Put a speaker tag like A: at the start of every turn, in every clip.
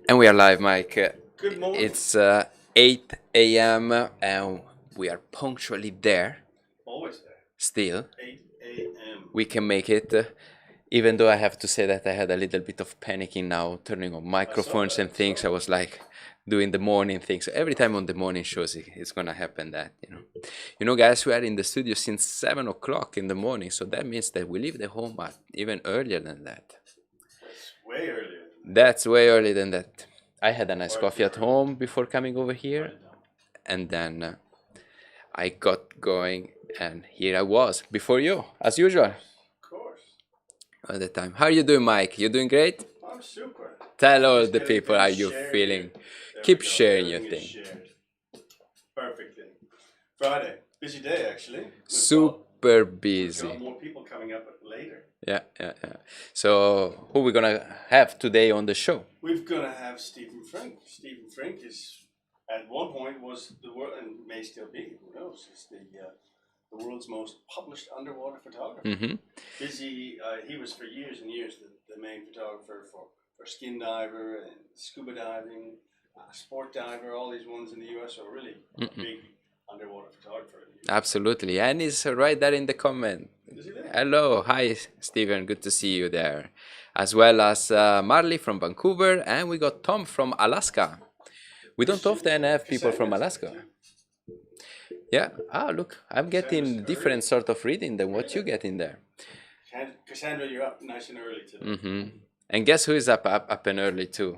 A: And we are live, Mike.
B: Good morning.
A: It's 8 a.m. and we are punctually there.
B: Always there.
A: Still,
B: 8 a.m.
A: we can make it. Even though I have to say that I had a little bit of panicking now, turning on microphones and things. I was like doing the morning things. Every time on the morning shows, it's gonna happen that, you know, guys, we are in the studio since 7 o'clock in the morning, so that means that we leave the home at even earlier than that.
B: That's way earlier.
A: That's way earlier than that. I had a nice coffee at home before coming over here, and then I got going, and here I was before you, as usual.
B: Of course.
A: All the time. How are you doing, Mike? You doing great?
B: I'm super.
A: Tell all
B: Just
A: the
B: getting
A: people how
B: things
A: you
B: shared
A: feeling.
B: here. There
A: Keep
B: we go.
A: sharing your
B: Everything is
A: thing.
B: shared. Perfectly. Friday. Busy day, actually.
A: Super
B: We've
A: busy.
B: got more people coming up later.
A: Yeah. So who we gonna have today on the show?
B: We're going to have Stephen Frink. Stephen Frink is, at one point, was the world, and may still be, who knows, is the world's most published underwater photographer.
A: Mm-hmm.
B: Busy, he was for years and years the main photographer for skin diver and scuba diving, sport diver, all these ones in the US are really a big underwater photographer.
A: Absolutely, and he's right there in the comment.
B: Is he there?
A: Hello, hi Stephen, good to see you there. As well as Marley from Vancouver, and we got Tom from Alaska. We don't often have people from Alaska. Yeah. Ah, look, I'm getting different sort of reading than what you get in there.
B: Cassandra, you're up nice and early today.
A: And guess who is up and early too?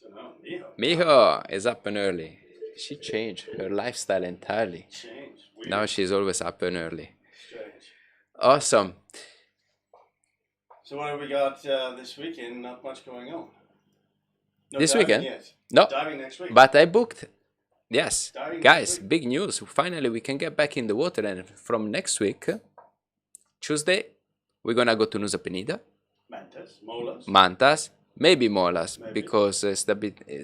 B: Don't know, Miho.
A: Miho is up and early. She changed her lifestyle entirely.
B: Change. Weird.
A: Now she's always up and early.
B: Strange.
A: Awesome.
B: So what have we got this weekend? Not much going on. No
A: This
B: diving
A: weekend?
B: yet.
A: No.
B: Diving next week.
A: But I booked. Yes.
B: Diving next
A: Guys,
B: week.
A: big news. Finally, we can get back in the water. And from next week, Tuesday, we're going to go to Nusa Penida.
B: Mantas, molas.
A: Mantas, maybe molas,
B: Maybe.
A: because it's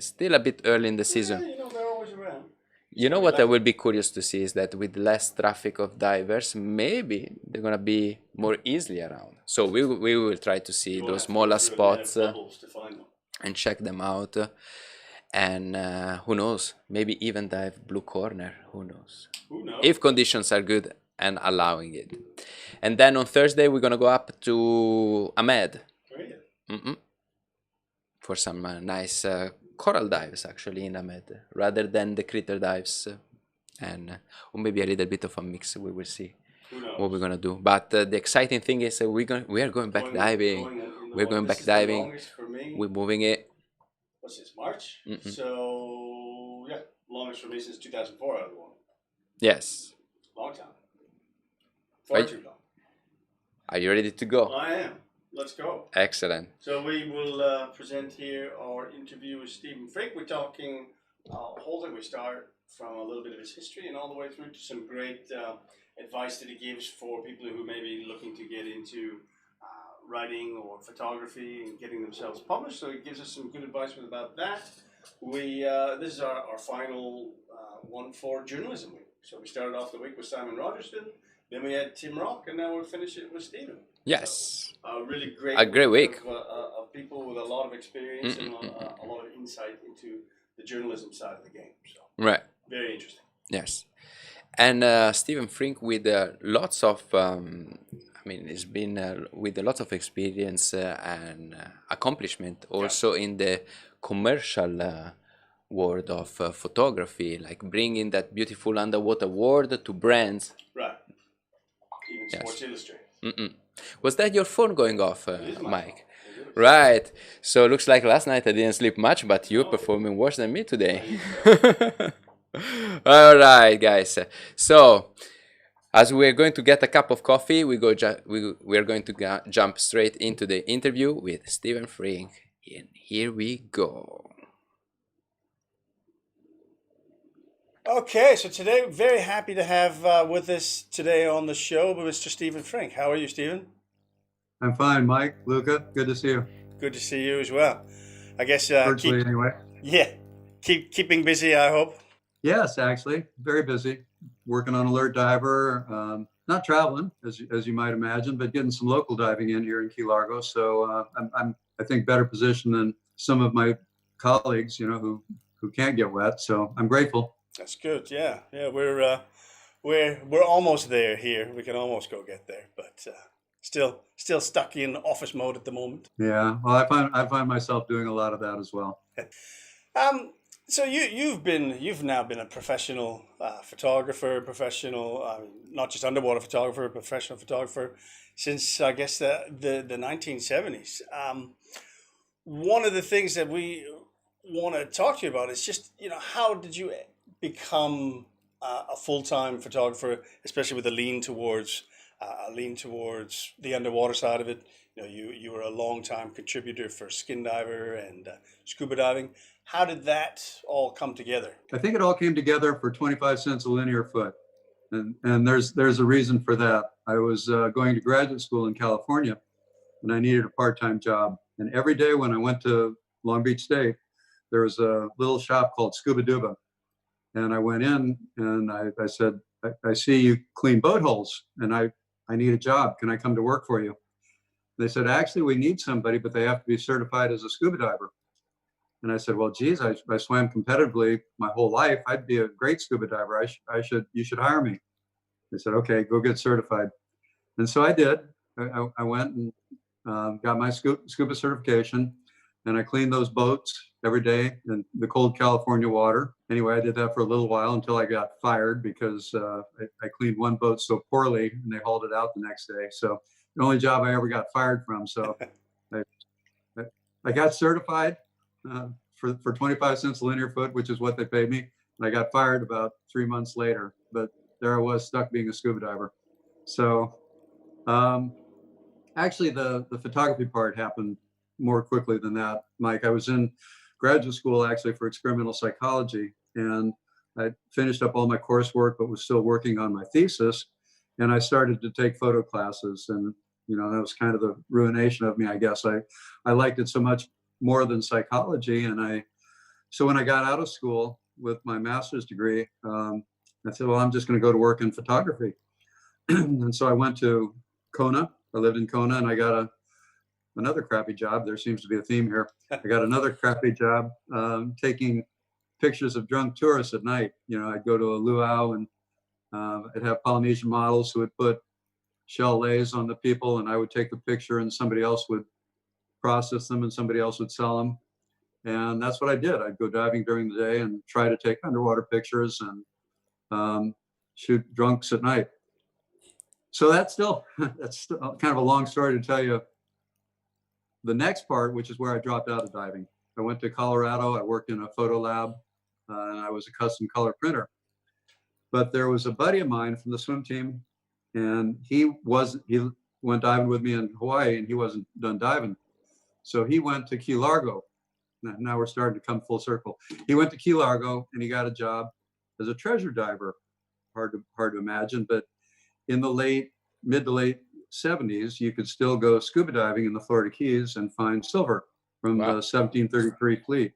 A: still a bit early in the season.
B: Yeah, you know, they're always around.
A: You know what I will be curious to see is that with less traffic of divers, maybe they're gonna be more easily around. So we will try to see those mola spots
B: To find them.
A: and check them out. And who knows? Maybe even dive blue corner. Who knows?
B: Who knows?
A: If conditions are good and allowing it. And then on Thursday we're gonna go up to Ahmed.
B: Really?
A: For some nice coral dives actually in Ahmed, rather than the critter dives, and or maybe a little bit of a mix. We will see what we're gonna do. But the exciting thing is we are going back diving. We're going back diving. We're moving it.
B: What's this, March? So yeah, longest for me since 2004 out of the one.
A: Yes.
B: Long time. Far too long.
A: Are you ready to go?
B: I am. Let's go.
A: Excellent.
B: So we will present here our interview with Stephen Frink. We're talking whole thing. We start from a little bit of his history and all the way through to some great advice that he gives for people who may be looking to get into writing or photography and getting themselves published. So he gives us some good advice about that. We this is our final one for journalism week. So we started off the week with Simon Rogerston, then we had Tim Rock, and now we'll finish it with Stephen.
A: Yes.
B: So, really great.
A: A great week.
B: Of people with a lot of experience and a lot of insight into the journalism side of the game. So
A: Right.
B: very interesting.
A: Yes. And Stephen Frink with lots of, he's been with a lot of experience and accomplishment also in the commercial world of photography, like bringing that beautiful underwater world to brands.
B: Right. Even Sports Illustrated.
A: Was that your phone going off,
B: It is my
A: Mike?
B: phone.
A: Right. So looks like last night I didn't sleep much, but you're performing worse than me today. All right, guys. So as we're going to get a cup of coffee, we are going to jump straight into the interview with Stephen Frink. And here we go.
B: Okay, so today we're very happy to have with us today on the show Mr. Stephen Frink. How are you, Stephen?
C: I'm fine, Mike. Luca, good to see you.
B: Good to see you as well. I guess
C: Virtually, anyway.
B: Yeah, keeping busy, I hope.
C: Yes, actually, very busy. Working on Alert Diver. Not traveling, as you might imagine, but getting some local diving in here in Key Largo. So I'm I think better positioned than some of my colleagues, who can't get wet. So I'm grateful.
B: That's good. Yeah, yeah. We're almost there here. We can almost go get there, but still stuck in office mode at the moment.
C: Yeah. Well, I find myself doing a lot of that as well.
B: So you've now been a professional photographer, professional not just underwater photographer, professional photographer since I guess the 1970s. One of the things that we want to talk to you about is just how did you become a full-time photographer, especially with a lean towards the underwater side of it. You were a long-time contributor for Skin Diver and scuba diving. How did that all come together?
C: I think it all came together for 25 cents a linear foot. And there's a reason for that. I was going to graduate school in California, and I needed a part-time job. And every day when I went to Long Beach State, there was a little shop called Scuba Duba. And I went in and I said, I see you clean boat holes, and I need a job. Can I come to work for you? They said, actually, we need somebody, but they have to be certified as a scuba diver. And I said, well, geez, I swam competitively my whole life. I'd be a great scuba diver. You should hire me. They said, okay, go get certified. And so I did. I went and got my scuba certification, and I cleaned those boats every day in the cold California water. Anyway, I did that for a little while until I got fired because I cleaned one boat so poorly and they hauled it out the next day. So the only job I ever got fired from. So I got certified for 25 cents a linear foot, which is what they paid me. And I got fired about 3 months later, but there I was stuck being a scuba diver. So actually the photography part happened more quickly than that, Mike. I was in graduate school actually for experimental psychology, and I finished up all my coursework, but was still working on my thesis. And I started to take photo classes, and that was kind of the ruination of me, I guess. I liked it so much more than psychology, and so when I got out of school with my master's degree, I said, well, I'm just going to go to work in photography. And so I went to Kona. I lived in Kona, and I got another crappy job. There seems to be a theme here. I got another crappy job taking pictures of drunk tourists at night. I'd go to a luau, and I'd have Polynesian models who would put shell lays on the people, and I would take the picture, and somebody else would process them, and somebody else would sell them. And that's what I did. I'd go diving during the day and try to take underwater pictures and shoot drunks at night. So that's still kind of a long story to tell you the next part, which is where I dropped out of diving. I went to Colorado. I worked in a photo lab, and I was a custom color printer. But there was a buddy of mine from the swim team, and he went diving with me in Hawaii, and he wasn't done diving. So he went to Key Largo. Now we're starting to come full circle. He went to Key Largo, and he got a job as a treasure diver. Hard to imagine, but in the mid to late 70s, you could still go scuba diving in the Florida Keys and find silver from the 1733 fleet.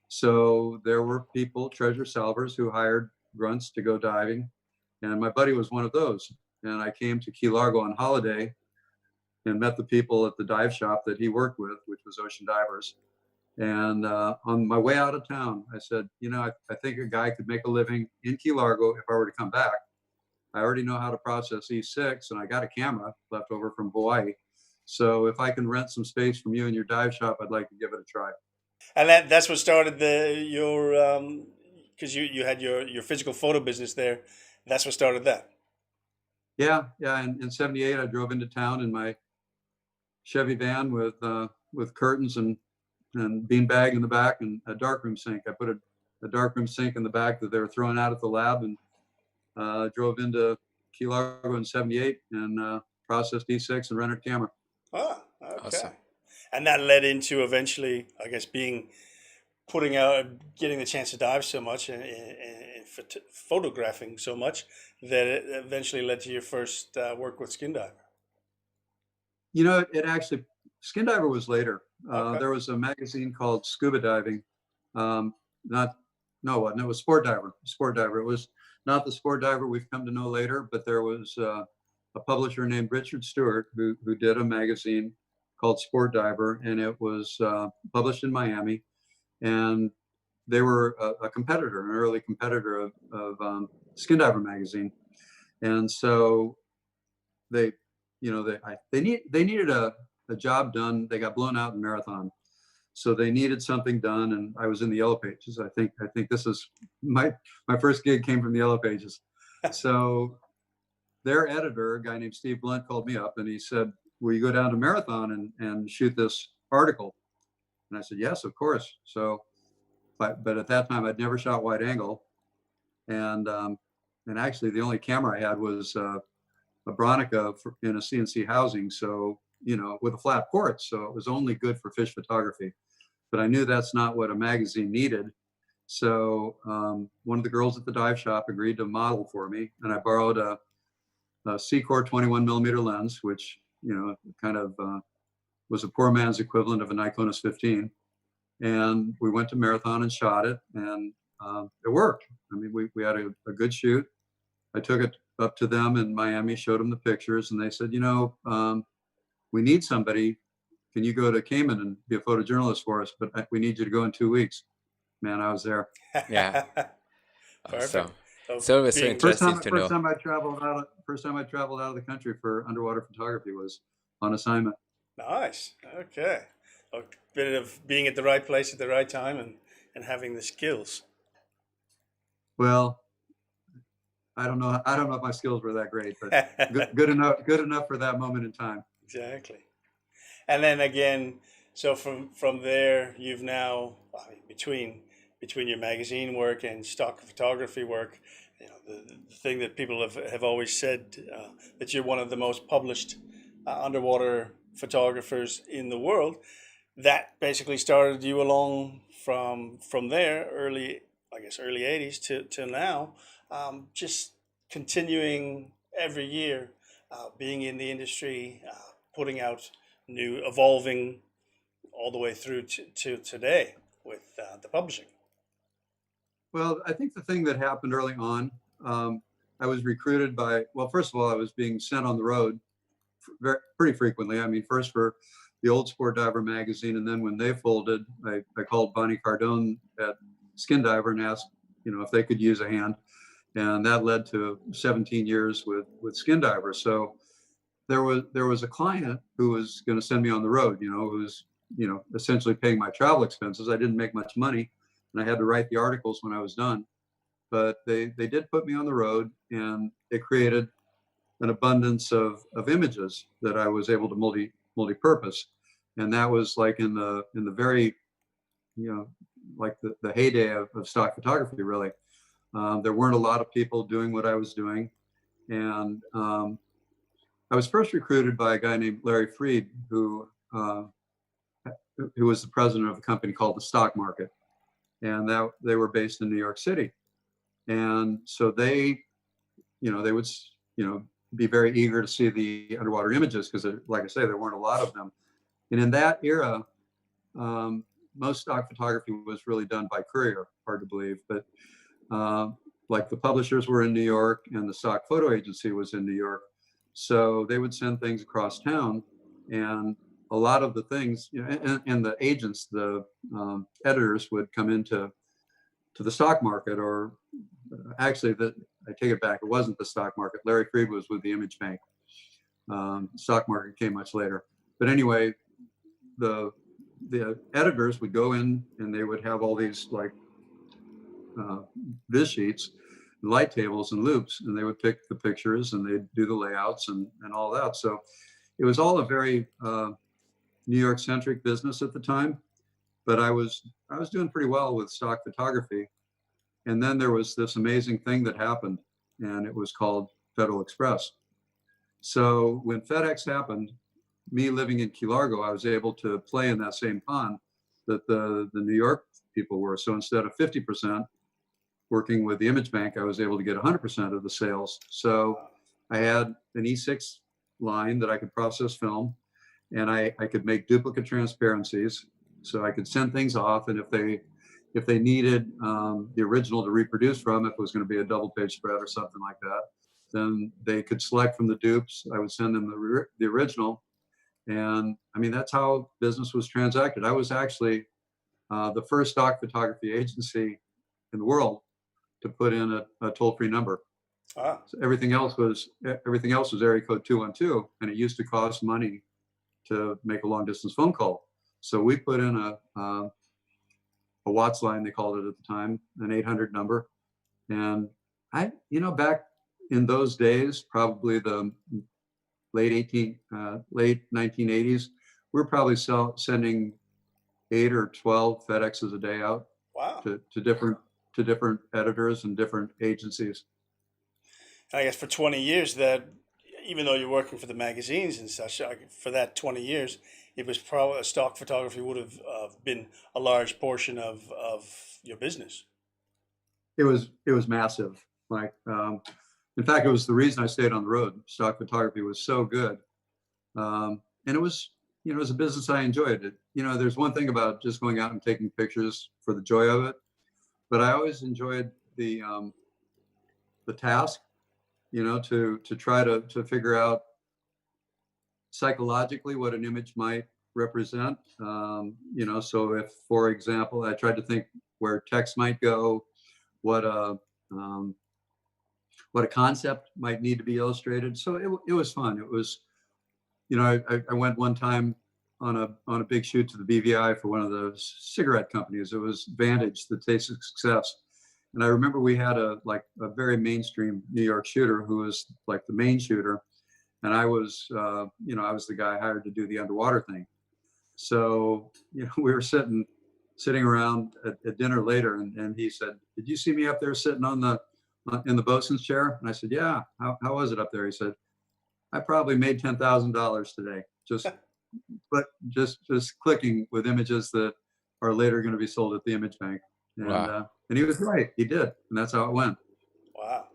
C: So there were people, treasure salvers, who hired grunts to go diving. And my buddy was one of those. And I came to Key Largo on holiday and met the people at the dive shop that he worked with, which was Ocean Divers. And on my way out of town, I said, I think a guy could make a living in Key Largo if I were to come back. I already know how to process E6, and I got a camera left over from Hawaii. So if I can rent some space from you in your dive shop, I'd like to give it a try.
B: And that's what started your because you had your physical photo business there. That's what started that.
C: Yeah. In '78, I drove into town in my Chevy van with curtains and beanbag in the back and a darkroom sink. I put a darkroom sink in the back that they were throwing out at the lab, and drove into Key Largo in '78 and processed E6 and rented a camera.
B: Ah, okay.
A: Awesome.
B: And that led into eventually, I guess, getting the chance to dive so much and photographing so much that it eventually led to your first work with Skin Diver.
C: It actually, Skin Diver was later.
B: Okay.
C: There was a magazine called Scuba Diving. It was Sport Diver. Sport Diver. It was not the Sport Diver we've come to know later, but there was a publisher named Richard Stewart who did a magazine called Sport Diver, and it was published in Miami. and they were a competitor, an early competitor of Skin Diver magazine. And so they, they needed a job done. They got blown out in marathon, so they needed something done. And I was in the Yellow Pages. I think this is my first gig came from the Yellow Pages. So their editor, a guy named Steve Blunt, called me up and he said, "Will you go down to Marathon and shoot this article?" And I said, "Yes, of course." So, but at that time I'd never shot wide angle, and actually the only camera I had was a Bronica in a CNC housing, so with a flat port, so it was only good for fish photography. But I knew that's not what a magazine needed. So one of the girls at the dive shop agreed to model for me, and I borrowed a Secor 21 millimeter lens, which kind of was a poor man's equivalent of a Nikonus 15. And we went to Marathon and shot it, and it worked. I mean, we had a good shoot. I took it up to them in Miami, showed them the pictures, and they said, we need somebody. Can you go to Cayman and be a photojournalist for us? But we need you to go in 2 weeks. Man, I was there.
A: Yeah.
B: Perfect.
A: It's always so interesting to know.
C: First time I traveled out of the country for underwater photography was on assignment.
B: Nice. Okay. A bit of being at the right place at the right time and having the skills.
C: Well, I don't know if my skills were that great, but good enough for that moment in time.
B: Exactly. And then again, so from there, you've now, between your magazine work and stock photography work, the thing that people have always said, that you're one of the most published underwater photographers in the world. That basically started you along from there, early 80s to now, just continuing every year, being in the industry, putting out new, evolving all the way through to today with the publishing.
C: Well, I think the thing that happened early on, I was recruited first of all, I was being sent on the road pretty frequently. I mean, first for the Old Sport Diver magazine, and then when they folded, I called Bonnie Cardone at Skin Diver and asked, if they could use a hand, and that led to 17 years with Skin Diver. So there was a client who was going to send me on the road, who was essentially paying my travel expenses. I didn't make much money, and I had to write the articles when I was done. But they did put me on the road, and it created an abundance of images that I was able to multi-purpose. And that was like in the very, like the heyday of stock photography, really. There weren't a lot of people doing what I was doing. And I was first recruited by a guy named Larry Freed, who was the president of a company called the Stock Market. And they were based in New York City. And so they would, be very eager to see the underwater images because, like I say, there weren't a lot of them. And in that era, most stock photography was really done by courier, hard to believe. But like the publishers were in New York and the stock photo agency was in New York. So they would send things across town, and a lot of the things, and the agents, the editors would come into the stock market, or actually, I take it back, it wasn't the stock market. Larry Freed was with the Image Bank. Stock market came much later. But anyway, the editors would go in and they would have all these like viz sheets, light tables and loops, and they would pick the pictures and they'd do the layouts and all that. So it was all a very New York centric business at the time, but I was doing pretty well with stock photography. And then there was this amazing thing that happened, and it was called Federal Express. So when FedEx happened, me living in Key Largo, I was able to play in that same pond that the New York people were. So instead of 50% working with the Image Bank, I was able to get 100% of the sales. So I had an E6 line that I could process film, and I could make duplicate transparencies. So I could send things off, and if they needed the original to reproduce from, if it was going to be a double page spread or something like that, then they could select from the dupes. I would send them the original. And I mean, that's how business was transacted. I was actually the first stock photography agency in the world to put in a toll-free number.
B: Ah.
C: So everything else was area code 212, and it used to cost money to make a long distance phone call. So we put in a Watts line, they called it at the time, an 800 number. And back in those days, probably the late 1980s, we were probably sending 8 or 12 FedExes a day out.
B: Wow.
C: to different editors and different agencies.
B: I guess for 20 years, that even though you're working for the magazines and such, for that 20 years, it was probably stock photography would have been a large portion of your business.
C: It was massive. Like, in fact, it was the reason I stayed on the road. Stock photography was so good, and it was a business I enjoyed. It, there's one thing about just going out and taking pictures for the joy of it, but I always enjoyed the task. To try to figure out psychologically what an image might represent. So if, for example, I tried to think where text might go, what a concept might need to be illustrated. So it was fun. It was, I went one time on a big shoot to the BVI for one of those cigarette companies. It was Vantage, the Taste of Success. And I remember we had a very mainstream New York shooter who was like the main shooter. And I was, I was the guy hired to do the underwater thing. So, we were sitting around at dinner later, and he said, "Did you see me up there sitting in the bosun's chair?" And I said, "Yeah. How was it up there?" He said, "I probably made $10,000 today, just clicking with images that are later going to be sold at the image bank." And,
A: Wow.
C: And he was right. He did, and that's how it went.
B: Wow.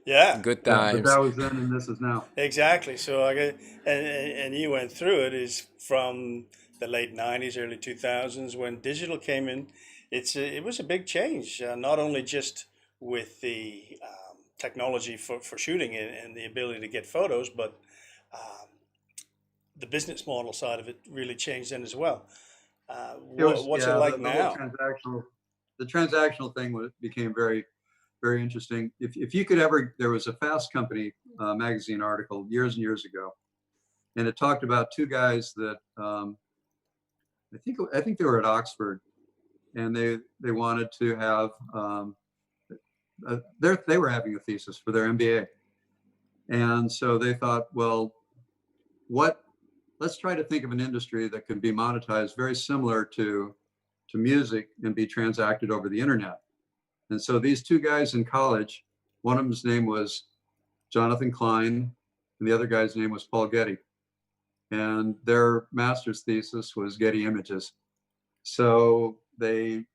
B: Yeah.
A: Good
C: But
A: times.
C: that was then, and this is now.
B: Exactly. So I get, and you went through it is from the late 90s, early 2000s when digital came in. It was a big change, not only just with the technology for shooting and the ability to get photos, but the business model side of it really changed then as well. What's it like now?
C: The transactional thing became very, very interesting. If you could ever, there was a Fast Company magazine article years and years ago, and it talked about two guys that I think they were at Oxford, and they wanted to have they were having a thesis for their MBA, and so they thought, well, let's try to think of an industry that can be monetized very similar to music and be transacted over the internet. And so these two guys in college, one of them's name was Jonathan Klein, and the other guy's name was Paul Getty. And their master's thesis was Getty Images. So they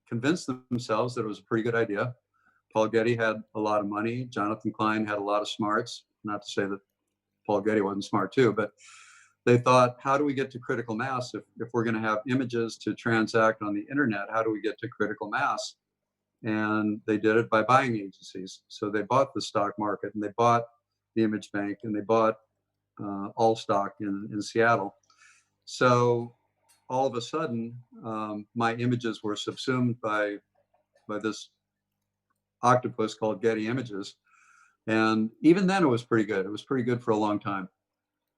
C: convinced themselves that it was a pretty good idea. Paul Getty had a lot of money. Jonathan Klein had a lot of smarts. Not to say that Paul Getty wasn't smart too, but they thought, how do we get to critical mass? If we're going to have images to transact on the internet, how do we get to critical mass? And they did it by buying agencies. So they bought the stock market, and they bought the image bank, and they bought All Stock in Seattle. So all of a sudden, my images were subsumed by this octopus called Getty Images. And even then it was pretty good. It was pretty good for a long time.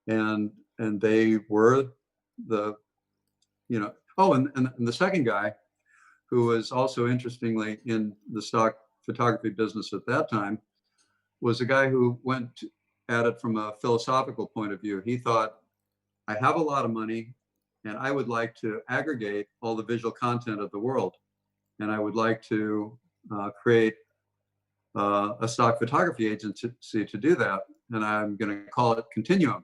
C: And they were the, and the second guy, who was also interestingly in the stock photography business at that time, was a guy who went at it from a philosophical point of view. He thought, I have a lot of money, and I would like to aggregate all the visual content of the world. And I would like to create a stock photography agency to do that. And I'm going to call it Continuum.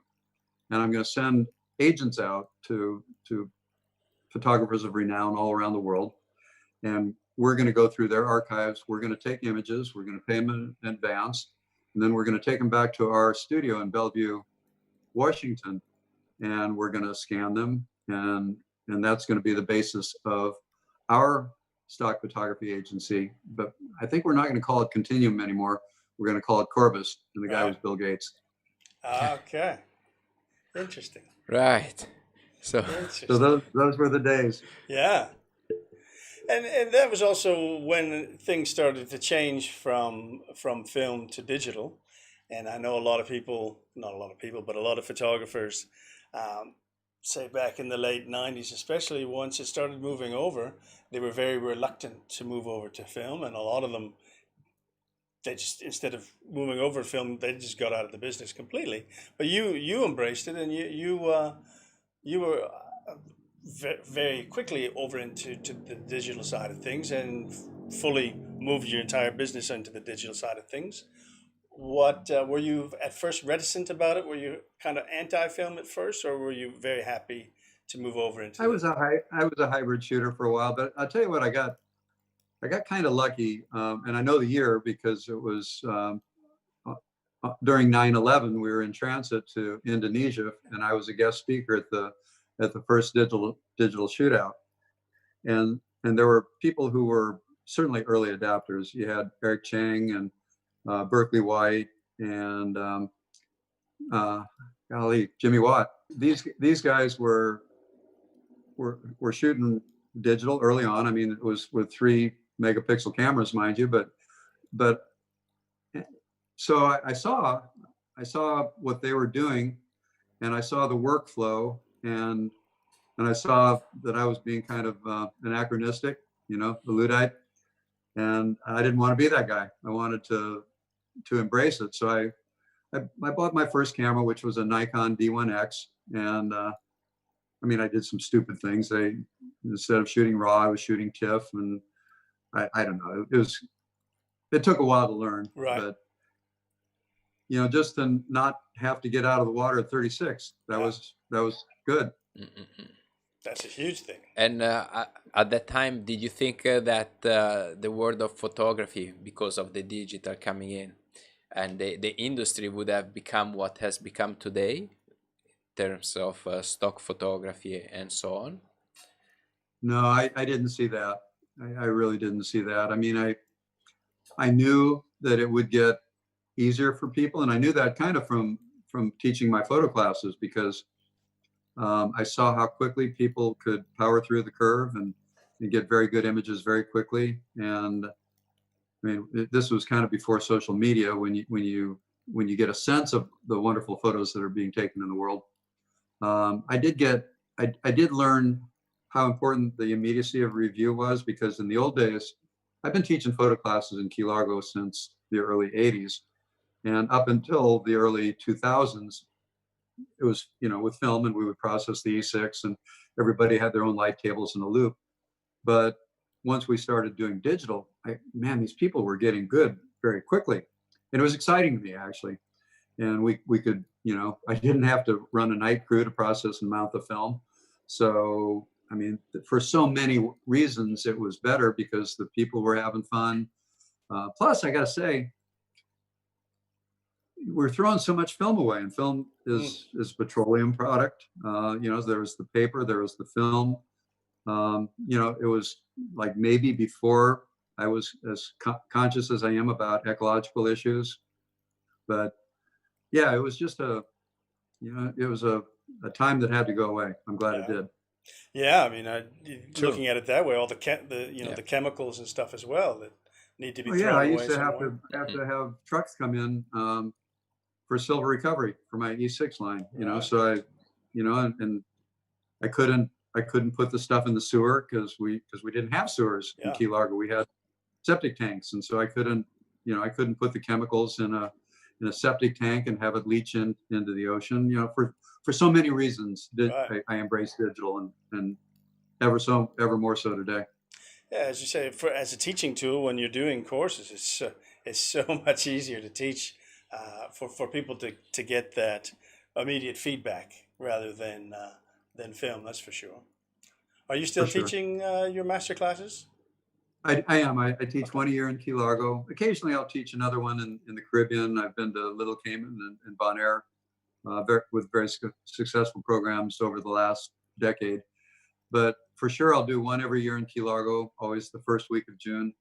C: And I'm going to send agents out to photographers of renown all around the world. And we're going to go through their archives. We're going to take images. We're going to pay them in advance. And then we're going to take them back to our studio in Bellevue, Washington. And we're going to scan them. And that's going to be the basis of our stock photography agency. But I think we're not going to call it Continuum anymore. We're going to call it Corvus. And the guy was Bill Gates.
B: Okay. Interesting.
A: Right. So
C: So
B: Interesting.
C: those were the days.
B: Yeah. And that was also when things started to change from film to digital. And I know a lot of people, not a lot of people, but a lot of photographers, um, say back in the late 90s, especially once it started moving over, they were very reluctant to move over to film. And a lot of them, they just, instead of moving over to film, they just got out of the business completely. But you embraced it, and you were very quickly over into the digital side of things, and fully moved your entire business into the digital side of things. What were you at first reticent about it? Were you kind of anti-film at first, or were you very happy to move over into the?
C: I was a hybrid shooter for a while, but I'll tell you what, I got kind of lucky, and I know the year because it was during 9/11. We were in transit to Indonesia, and I was a guest speaker at the first digital shootout. And there were people who were certainly early adapters. You had Eric Chang and Berkeley White and uh, golly, Jimmy Watt. These guys were shooting digital early on. I mean, it was with 3 megapixel cameras, mind you, but so I saw what they were doing, and I saw the workflow, and I saw that I was being kind of anachronistic, a Luddite, and I didn't want to be that guy. I wanted to embrace it. So I bought my first camera, which was a Nikon D1X, and I mean, I did some stupid things. Instead of shooting RAW, I was shooting TIFF, and I don't know. It took a while to learn,
B: Right.
C: but just to not have to get out of the water at 36, that was good.
A: mm-mm.
B: That's a huge thing.
A: And at that time, did you think that the world of photography, because of the digital coming in, and the industry would have become what has become today in terms of stock photography and so on?
C: No, I didn't see that. I really didn't see that. I mean, I knew that it would get easier for people, and I knew that kind of from teaching my photo classes, because I saw how quickly people could power through the curve and get very good images very quickly. And I mean, this was kind of before social media, when you get a sense of the wonderful photos that are being taken in the world. I did learn how important the immediacy of review was, because in the old days, I've been teaching photo classes in Key Largo since the early 80s. And up until the early 2000s, it was, with film, and we would process the E6, and everybody had their own light tables in a loop. But once we started doing digital, man, these people were getting good very quickly. And it was exciting to me, actually. And we could, I didn't have to run a night crew to process and mount the film. So, I mean, for so many reasons, it was better, because the people were having fun. Plus, I got to say, we're throwing so much film away, and film is a petroleum product. There was the paper, there was the film. It was like maybe before I was as conscious as I am about ecological issues. But yeah, it was just it was a time that had to go away. I'm glad it did.
B: Yeah, I mean,
A: True.
B: looking at it that way, all the
A: Yeah.
B: the chemicals and stuff as well that need to be
C: Oh yeah, I
B: thrown
C: used
B: away
C: to have
B: somewhere.
C: to have trucks come in for silver recovery for my E6 line.
B: Right.
C: So and I couldn't put the stuff in the sewer, because we didn't have sewers in
B: Yeah.
C: Key Largo. We had septic tanks, and so I couldn't put the chemicals in a septic tank and have it leach into the ocean. For so many reasons,
B: Right.
C: I embraced digital, and ever more so today.
B: Yeah, as you say, as a teaching tool, when you're doing courses, it's so much easier to teach, for people to get that immediate feedback rather than film. That's for sure. Are you still
C: For sure.
B: teaching your master classes?
C: I am. I teach
B: Okay.
C: one a year in Key Largo. Occasionally, I'll teach another one in the Caribbean. I've been to Little Cayman and Bonaire, with very successful programs over the last decade. But for sure, I'll do one every year in Key Largo, always the first week of June.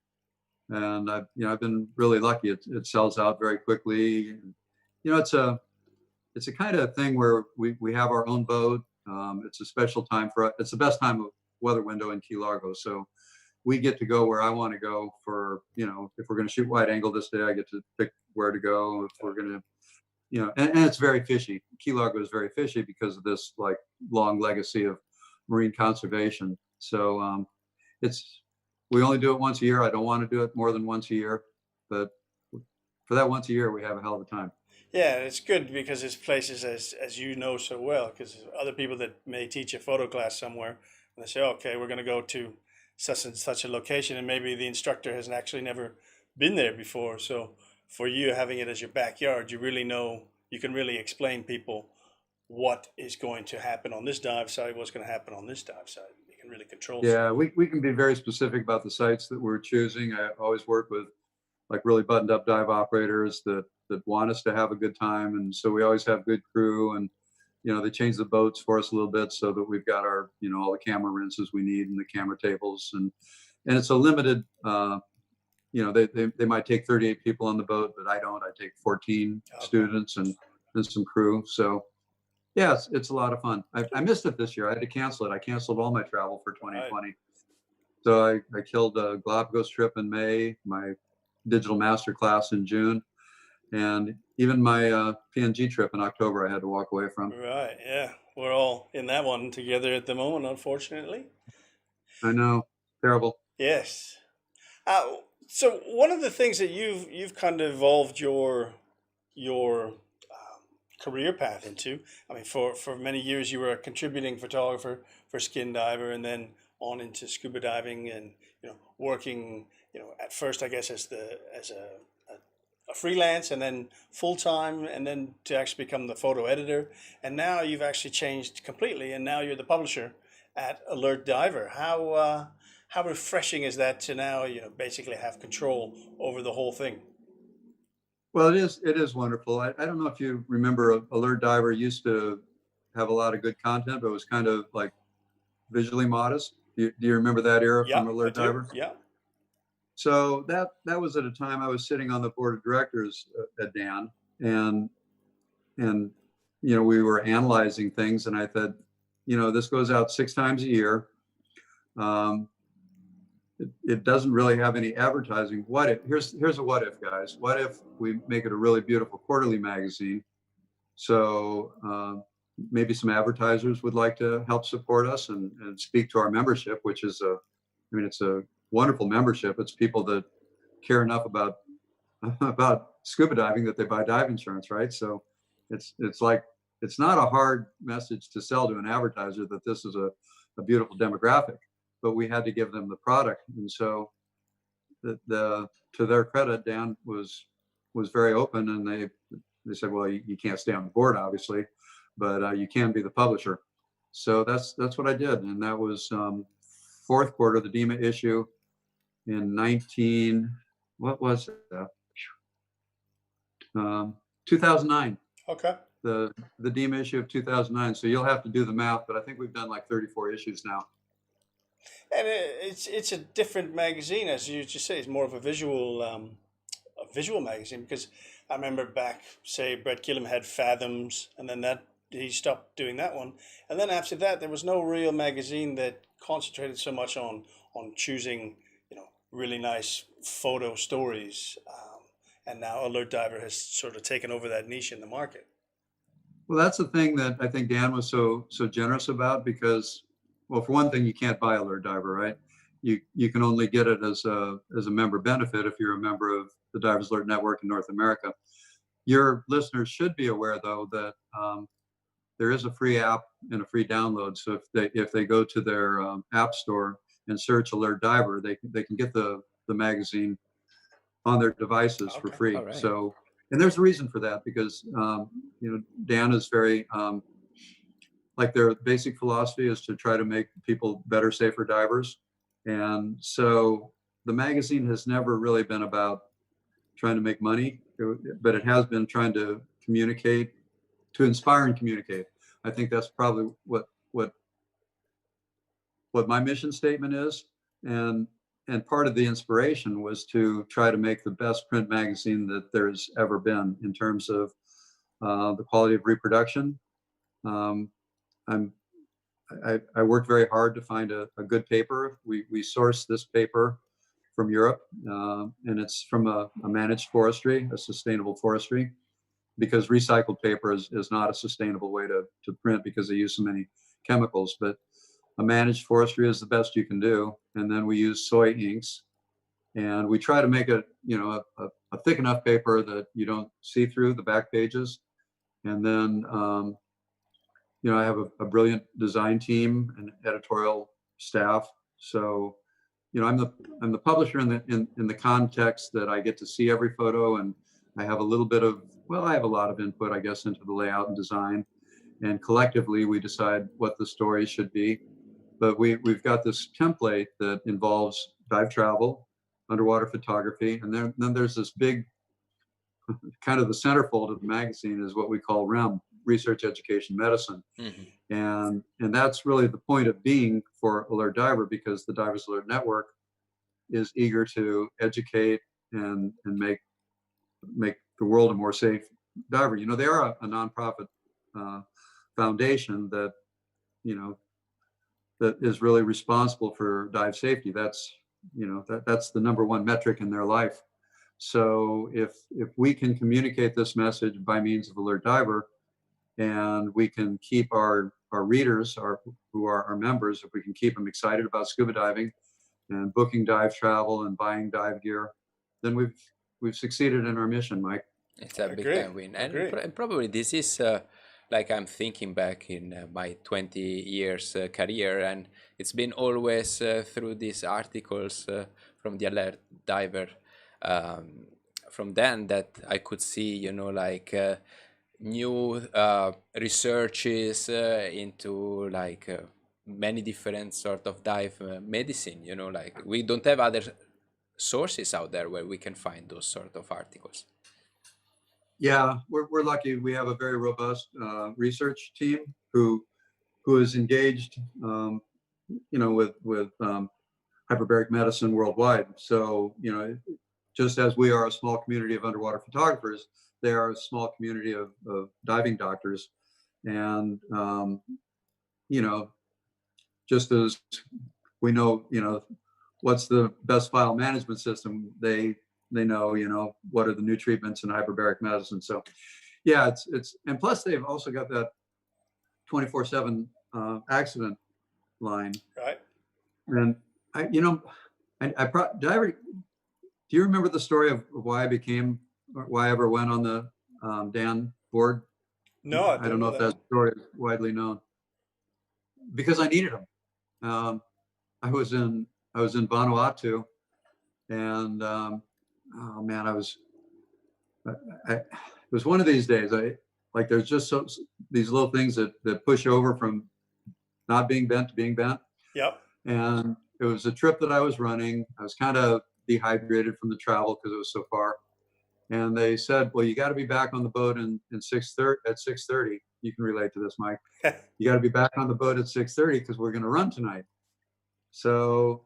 C: And I've been really lucky. It sells out very quickly. It's a kind of thing where we have our own boat. It's a special time for us. It's the best time of weather window in Key Largo. So we get to go where I want to go for, if we're going to shoot wide angle this day, I get to pick where to go. If we're going to, and it's very fishy. Key Largo is very fishy because of this like long legacy of marine conservation. So we only do it once a year. I don't want to do it more than once a year, but for that once a year, we have a hell of a time.
B: Yeah, it's good because it's places, as you know so well, because other people that may teach a photo class somewhere, and they say, okay, we're going to go to such and such a location, and maybe the instructor has actually never been there before. So for you having it as your backyard, you really know, you can really explain people what is going to happen on this dive site, what's going to happen on this dive site. You can really control.
C: Yeah, we can be very specific about the sites that we're choosing. I always work with like really buttoned up dive operators that want us to have a good time. And so we always have good crew, and, they change the boats for us a little bit so that we've got our, all the camera rinses we need and the camera tables. And it's a limited, they might take 38 people on the boat, but I don't. I take 14 students and some crew. So yeah, it's a lot of fun. I missed it this year. I had to cancel it. I canceled all my travel for 2020. Right. So I killed a Galapagos trip in May, my digital master class in June, and even my PNG trip in October I had to walk away from.
B: Right, yeah. We're all in that one together at the moment, unfortunately.
C: I know, terrible.
B: Yes. So one of the things that you've kind of evolved your career path into, I mean, for many years you were a contributing photographer for Skin Diver, and then on into scuba diving, and working at first I guess as a freelance, and then full-time, and then to actually become the photo editor, and now you've actually changed completely, and now you're the publisher at Alert Diver. How refreshing is that to now basically have control over the whole thing?
C: Well, it is wonderful. I don't know if you remember, Alert Diver used to have a lot of good content, but it was kind of like visually modest. Do you remember that era from Alert Diver?
B: Yeah.
C: So that was at a time I was sitting on the board of directors at Dan, and we were analyzing things, and I said, this goes out 6 times a year. It doesn't really have any advertising. What if? Here's a what if, guys. What if we make it a really beautiful quarterly magazine? So maybe some advertisers would like to help support us and speak to our membership, which is it's a wonderful membership. It's people that care enough about scuba diving that they buy dive insurance, right? So it's not a hard message to sell to an advertiser that this is a beautiful demographic, but we had to give them the product. And so to their credit, Dan was very open, and they said, well, you can't stay on the board, obviously, but you can be the publisher. So that's what I did. And that was fourth quarter, the DEMA issue in 2009.
B: Okay.
C: The DEMA issue of 2009. So you'll have to do the math, but I think we've done like 34 issues now.
B: And it's a different magazine, as you just say. It's more of a visual magazine, because I remember back, say, Brett Gilliam had Fathoms, and then he stopped doing that one, and then after that there was no real magazine that concentrated so much on choosing really nice photo stories, and now Alert Diver has sort of taken over that niche in the market.
C: Well, that's the thing that I think Dan was so generous about, because, well, for one thing, you can't buy Alert Diver, right? You can only get it as a member benefit if you're a member of the Divers Alert Network in North America. Your listeners should be aware, though, that there is a free app and a free download. So if they go to their app store and search Alert Diver, they can get the magazine on their devices for free. Right. So, and there's a reason for that, because Dan is very like, their basic philosophy is to try to make people better, safer divers. And so the magazine has never really been about trying to make money, but it has been trying to communicate, to inspire and communicate. I think that's probably what my mission statement is. And part of the inspiration was to try to make the best print magazine that there's ever been in terms of the quality of reproduction. I'm I worked very hard to find a good paper. We sourced this paper from Europe, and it's from a managed forestry, a sustainable forestry, because recycled paper is not a sustainable way to print because they use so many chemicals. But a managed forestry is the best you can do. And then we use soy inks, and we try to make a thick enough paper that you don't see through the back pages. And then I have a brilliant design team and editorial staff. So I'm the publisher in the context that I get to see every photo, and I have a little bit of, I have a lot of input, I guess, into the layout and design. And collectively, we decide what the story should be. But we've got this template that involves dive travel, underwater photography, and then there's this big, kind of the centerfold of the magazine is what we call REM, Research, Education, Medicine.
A: Mm-hmm.
C: And that's really the point of being for Alert Diver, because the Divers Alert Network is eager to educate and make the world a more safe diver. They are a nonprofit foundation that that is really responsible for dive safety. That's that's the number one metric in their life. So if we can communicate this message by means of Alert Diver, and we can keep our readers, who are our members, if we can keep them excited about scuba diving and booking dive travel and buying dive gear, then we've succeeded in our mission, Mike.
A: It's a big time win. And probably this is like I'm thinking back in my 20 years career, and it's been always through these articles from the Alert Diver from then that I could see, like new researches into like many different sort of dive medicine, like we don't have other sources out there where we can find those sort of articles.
C: Yeah, we're lucky. We have a very robust research team who is engaged, with hyperbaric medicine worldwide. So, just as we are a small community of underwater photographers, they are a small community of diving doctors. And, just as we know, what's the best file management system, they know, what are the new treatments in hyperbaric medicine. So yeah, it's, and plus they've also got that 24/7 accident line.
B: Right.
C: And do you remember the story of why I ever went on the Dan board?
B: No,
C: I don't know if that story is widely known. Because I needed them. I was in Vanuatu, and oh man, it was one of these days. There's just these little things that push over from not being bent to being bent.
B: Yep. And
C: it was a trip that I was running. I was kind of dehydrated from the travel because it was so far. And they said, well, you got to be back on the boat at 6:30. You can relate to this, Mike. You got to be back on the boat at 6:30 because we're going to run tonight. So,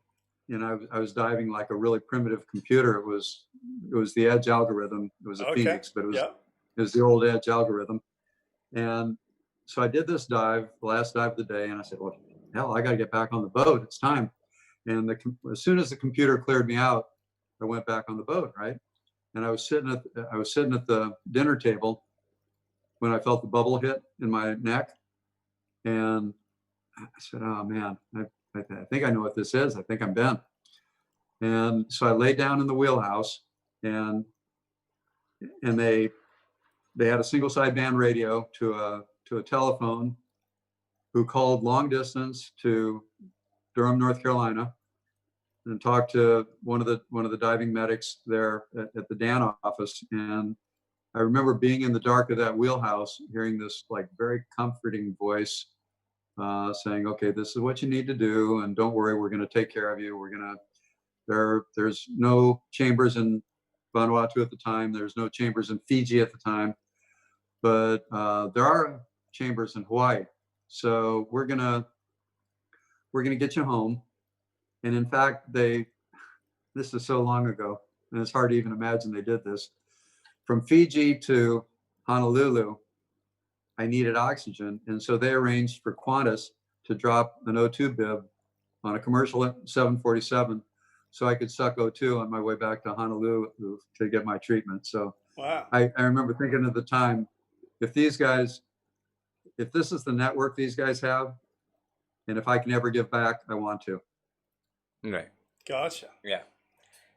C: I was diving like a really primitive computer. It was the Edge algorithm. It was a Phoenix, but it was the old Edge algorithm. And so I did this dive, the last dive of the day, and I said, well, hell, I got to get back on the boat. It's time. And as soon as the computer cleared me out, I went back on the boat, right? And I was sitting at the dinner table when I felt the bubble hit in my neck, and I said, "Oh man, I think I know what this is. I think I'm bent." And so I laid down in the wheelhouse, and they had a single sideband radio to a telephone, who called long distance to Durham, North Carolina, and talked to one of the diving medics there at the Dan office. And I remember being in the dark of that wheelhouse, hearing this like very comforting voice saying, "Okay, this is what you need to do, and don't worry, we're going to take care of you. There's no chambers in Vanuatu at the time. There's no chambers in Fiji at the time, but there are chambers in Hawaii. So we're gonna get you home." And in fact, this is so long ago, and it's hard to even imagine they did this. From Fiji to Honolulu, I needed oxygen. And so they arranged for Qantas to drop an O2 bib on a commercial 747 so I could suck O2 on my way back to Honolulu to get my treatment. So
B: Wow.
C: I remember thinking at the time, if this is the network these guys have, and if I can ever give back, I want to.
A: Right.
B: Gotcha.
A: Yeah.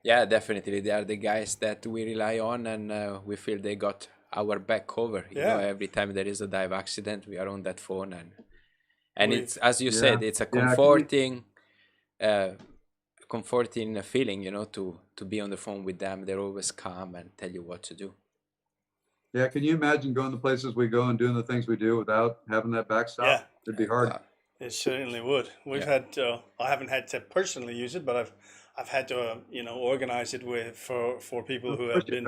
A: Yeah, definitely. They are the guys that we rely on, and we feel they got our back cover. You know, every time there is a dive accident, we are on that phone, and it's, as you said, it's a comforting, comforting feeling. You know, to be on the phone with them. They're always calm and tell you what to do.
C: Yeah, can you imagine going the places we go and doing the things we do without having that backstop?
B: Yeah.
C: It'd be hard.
B: It certainly would. We've had. I haven't had to personally use it, but I've had to organize it for people who have been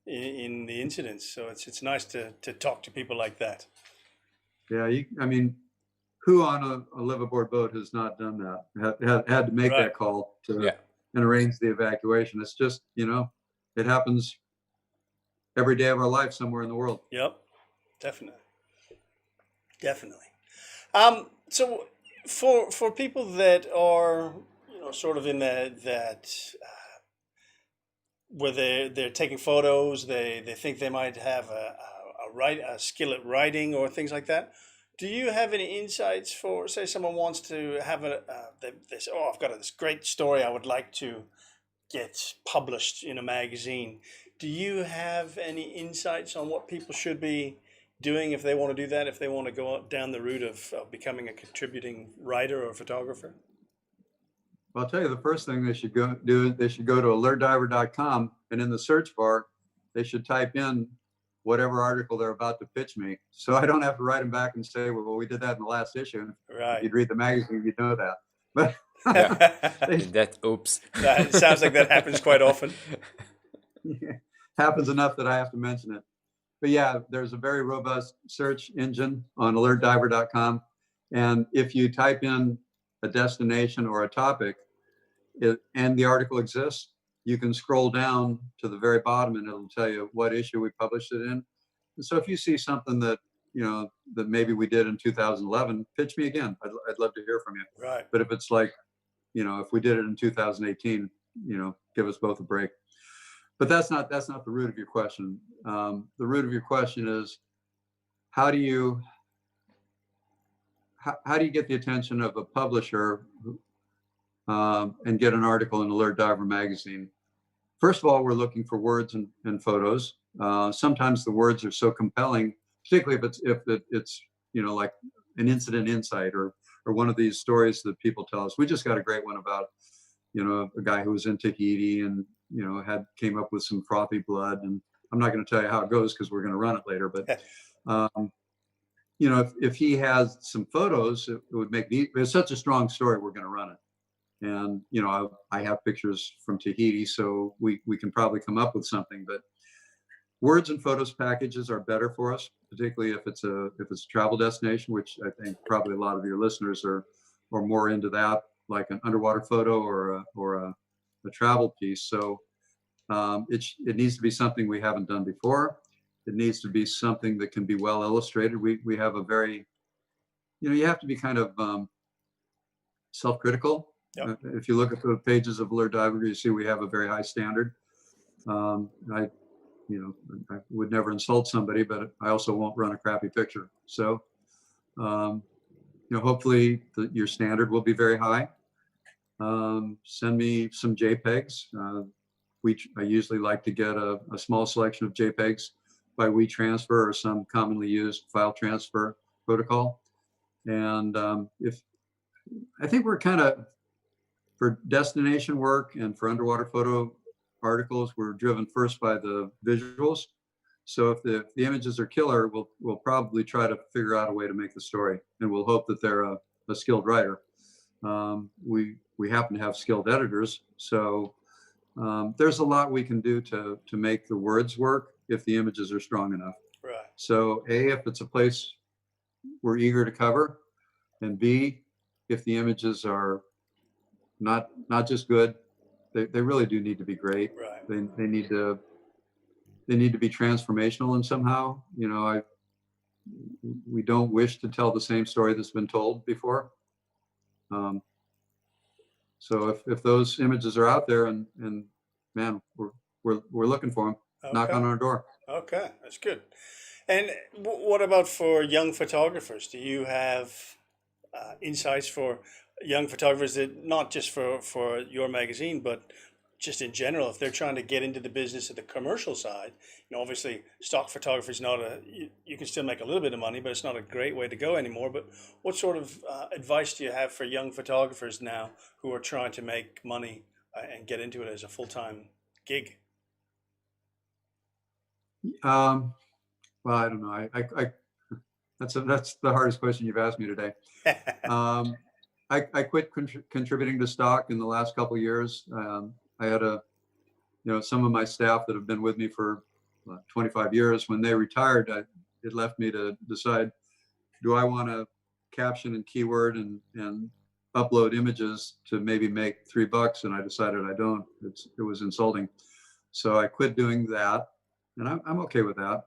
B: in the incidents. So it's nice to talk to people like that.
C: Yeah, I mean, who on a live-aboard boat has not done that? Had to make that call to and arrange the evacuation. It's just, it happens every day of our life somewhere in the world.
B: Yep, definitely. So for people that are sort of in that where they're taking photos, they think they might have a skill at writing or things like that. Do you have any insights for, say, someone wants to have they say, I've got this great story I would like to get published in a magazine. Do you have any insights on what people should be doing if they want to do that, if they want to go down the route of becoming a contributing writer or photographer?
C: Well, I'll tell you, the first thing they should go do, they should go to alertdiver.com, and in the search bar, they should type in whatever article they're about to pitch me. So I don't have to write them back and say, well, we did that in the last issue.
B: Right.
C: If you'd read the magazine, you'd know that. But
A: Oops.
B: That sounds like that happens quite often.
C: Yeah, happens enough that I have to mention it. But yeah, there's a very robust search engine on alertdiver.com. And if you type in a destination or a topic, and the article exists, you can scroll down to the very bottom and it'll tell you what issue we published it in. And so if you see something that, that maybe we did in 2011, pitch me again. I'd love to hear from you.
B: Right.
C: But if it's like, if we did it in 2018, give us both a break. But that's not the root of your question. The root of your question is, how do you get the attention of a publisher and get an article in Alert Diver magazine? First of all, we're looking for words and photos. Sometimes the words are so compelling, particularly if it's like an incident insight or one of these stories that people tell us. We just got a great one about a guy who was in Tahiti and came up with some frothy blood. And I'm not going to tell you how it goes because we're going to run it later. But if he has some photos, it would make it's such a strong story. We're going to run it. And, I have pictures from Tahiti, so we can probably come up with something, but words and photos packages are better for us, particularly if it's a travel destination, which I think probably a lot of your listeners are more into that, like an underwater photo or a travel piece. So it needs to be something we haven't done before. It needs to be something that can be well illustrated. We have a very, you have to be kind of self-critical.
B: Yep.
C: If you look at the pages of Alert Diver, you see we have a very high standard. I would never insult somebody, but I also won't run a crappy picture. So, hopefully your standard will be very high. Send me some JPEGs. I usually like to get a small selection of JPEGs by WeTransfer or some commonly used file transfer protocol. And I think we're kind of, for destination work and for underwater photo articles, we're driven first by the visuals. So if the images are killer, we'll probably try to figure out a way to make the story, and we'll hope that they're a skilled writer. We happen to have skilled editors, so there's a lot we can do to make the words work if the images are strong enough.
B: Right. So
C: if it's a place we're eager to cover, and B, if the images are not just good, they really do need to be great.
B: Right.
C: They need to be transformational, and somehow, we don't wish to tell the same story that's been told before. So if those images are out there, and man, we're looking for them.
B: Okay.
C: Knock on our door.
B: Okay, that's good. And what about for young photographers? Do you have insights for young photographers that not just for your magazine, but just in general, if they're trying to get into the business of the commercial side? You know, obviously stock photography is not you can still make a little bit of money, but it's not a great way to go anymore. But what sort of advice do you have for young photographers now who are trying to make money and get into it as a full-time gig?
C: Well, I don't know. That's the hardest question you've asked me today. I quit contributing to stock in the last couple of years. I had some of my staff that have been with me for 25 years. When they retired, it left me to decide, do I want to caption and keyword and upload images to maybe make $3? And I decided I don't. It was insulting. So I quit doing that, and I'm okay with that.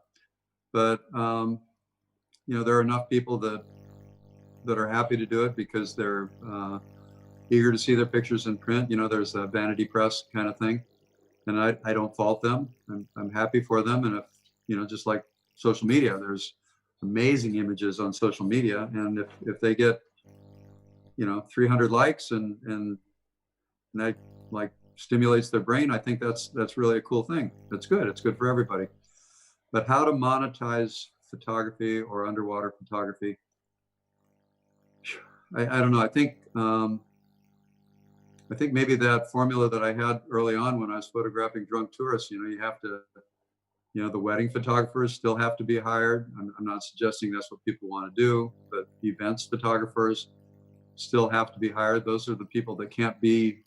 C: But there are enough people that are happy to do it because they're eager to see their pictures in print. There's a vanity press kind of thing, and I don't fault them. I'm happy for them. And if just like social media, there's amazing images on social media, and if they get 300 likes and that like stimulates their brain, I think that's really a cool thing. That's good. It's good for everybody. But how to monetize photography or underwater photography, I don't know. I think maybe that formula that I had early on when I was photographing drunk tourists, you have to, the wedding photographers still have to be hired. I'm not suggesting that's what people want to do, but events photographers still have to be hired. Those are the people that can't be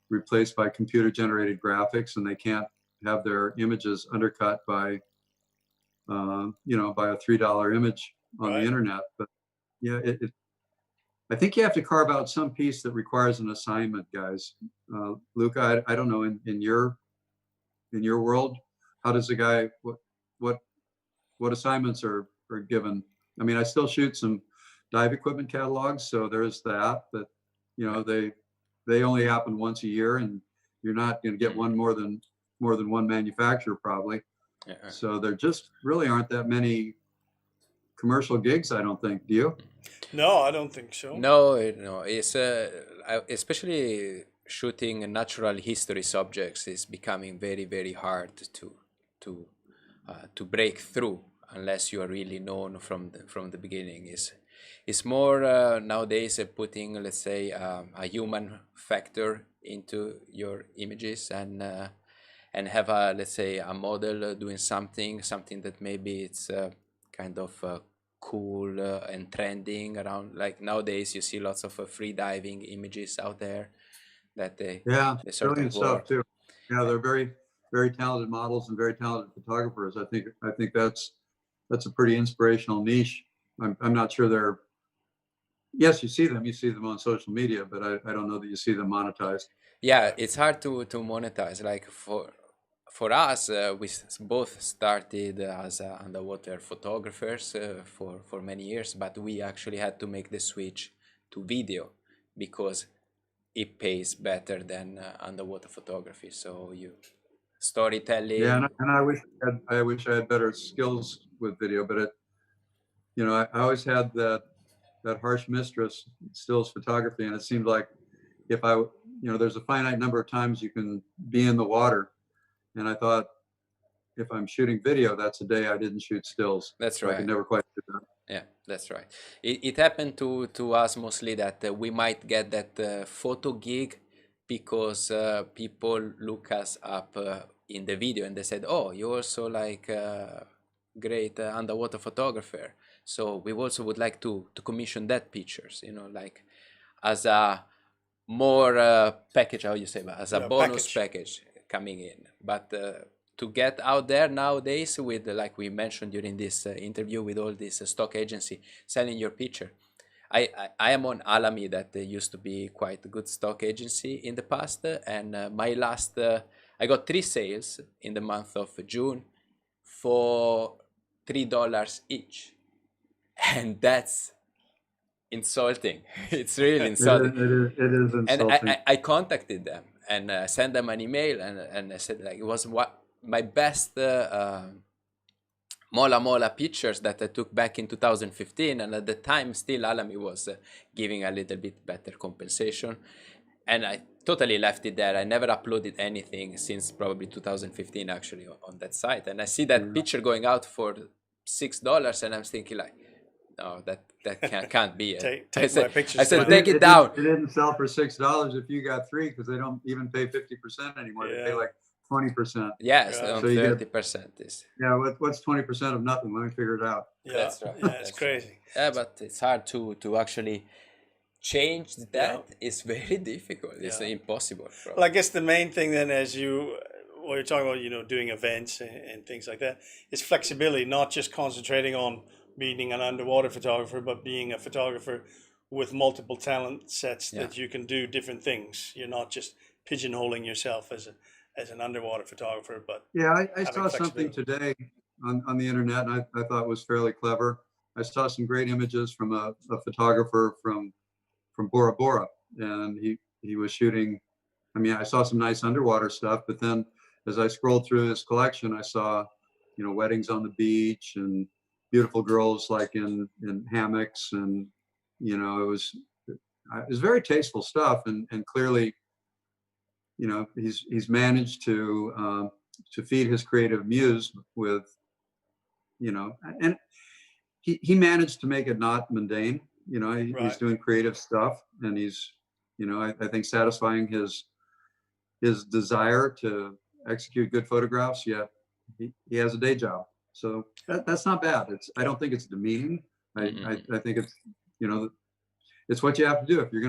C: replaced by computer generated graphics, and they can't have their images undercut by by a $3 image on the internet. But yeah, I think you have to carve out some piece that requires an assignment, guys. Luca, I don't know, in your world, how does a guy, what assignments are given? I mean, I still shoot some dive equipment catalogs, so there's that, but they only happen once a year, and you're not going to get one more than one manufacturer probably. Yeah. So there just really aren't that many commercial gigs, I don't think. Do you?
B: No, I don't think so.
A: No. It's especially shooting natural history subjects is becoming very, very hard to break through unless you are really known from the beginning. It's more nowadays putting, let's say, a human factor into your images and have let's say a model doing something that maybe it's kind of cool and trending around. Like nowadays you see lots of free diving images out there that they sort
C: brilliant
A: of work.
C: Stuff too. Yeah, they're very, very talented models and very talented photographers. I think that's a pretty inspirational niche. I'm not sure they're, yes, you see them on social media, but I don't know that you see them monetized.
A: Yeah, it's hard to monetize. Like for us, we both started as underwater photographers for many years, but we actually had to make the switch to video because it pays better than underwater photography. So storytelling.
C: Yeah, and I wish I had better skills with video, but I always had that harsh mistress, stills photography, and it seemed like if there's a finite number of times you can be in the water. And I thought, if I'm shooting video, that's a day I didn't shoot stills.
A: That's
C: so
A: right.
C: I could never quite do that.
A: Yeah, that's right. It happened to us mostly that we might get that photo gig because people look us up in the video and they said, "Oh, you're also like a great underwater photographer. So we also would like to commission that pictures, like as a more package, how you say, as a bonus package coming in." But to get out there nowadays with, like we mentioned during this interview, with all this stock agency selling your picture. I am on Alamy, that used to be quite a good stock agency in the past, and my last, I got 3 sales in the month of June for $3 each. and that's insulting. It's really
C: It
A: insulting.
C: it is
A: And
C: insulting.
A: I contacted them and sent them an email, and I said, like, it was what my best Mola pictures that I took back in 2015, and at the time still Alamy was giving a little bit better compensation, and I totally left it there. I never uploaded anything since probably 2015 actually on that site, and I see that picture going out for $6, and I'm thinking like, no, that can't be it.
B: Take my pictures
A: I said,
B: down.
A: take it down.
C: It didn't sell for $6 if you got 3, because they don't even pay 50% anymore. They pay
B: Yeah.
C: like 20%.
A: Yes,
B: Yeah.
A: on
C: So you get-
A: 30% is.
C: Yeah, what's 20% of nothing? Let me figure it out.
B: Yeah,
A: That's right.
B: yeah, it's
A: That's
B: crazy.
A: Yeah, but it's hard to actually change that.
B: Yeah.
A: It's very difficult. It's
B: Yeah.
A: impossible.
B: Well, I guess the main thing then, as what you're talking about, doing events and things like that, is flexibility, not just concentrating on being an underwater photographer, but being a photographer with multiple talent sets that you can do different things. You're not just pigeonholing yourself as an underwater photographer, but
C: Yeah, I
B: having
C: saw something
B: flexibility.
C: today on the internet, and I thought was fairly clever. I saw some great images from a photographer from Bora Bora, and he was shooting. I mean, I saw some nice underwater stuff, but then as I scrolled through his collection, I saw, weddings on the beach and beautiful girls like in hammocks, and it was very tasteful stuff, and clearly, he's managed to feed his creative muse with, and he managed to make it not mundane. He's
B: Right.
C: doing creative stuff, and he's, I think satisfying his desire to execute good photographs, yet he has a day job. So that's not bad. I don't think it's demeaning. I think it's, it's what you have to do if you're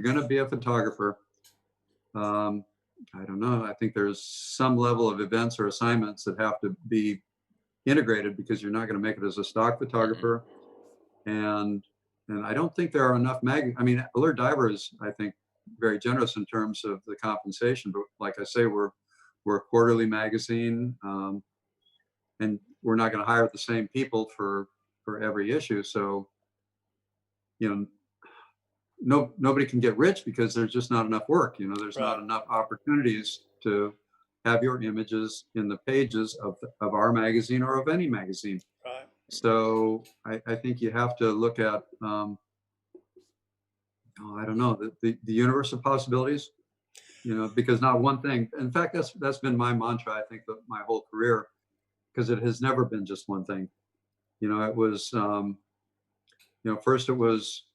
C: gonna be a photographer. I don't know. I think there's some level of events or assignments that have to be integrated, because you're not going to make it as a stock photographer. And I don't think there are enough I mean, Alert Diver is, I think, very generous in terms of the compensation, but like I say, we're a quarterly magazine, and we're not going to hire the same people for every issue. So, nobody can get rich because there's just not enough work. There's not
B: Right.
C: enough opportunities to have your images in the pages of our magazine or of any magazine.
B: Right.
C: So I think you have to look at, I don't know, the universe of possibilities, because not one thing. In fact, that's been my mantra, I think, my whole career, because it has never been just one thing. It was, first it was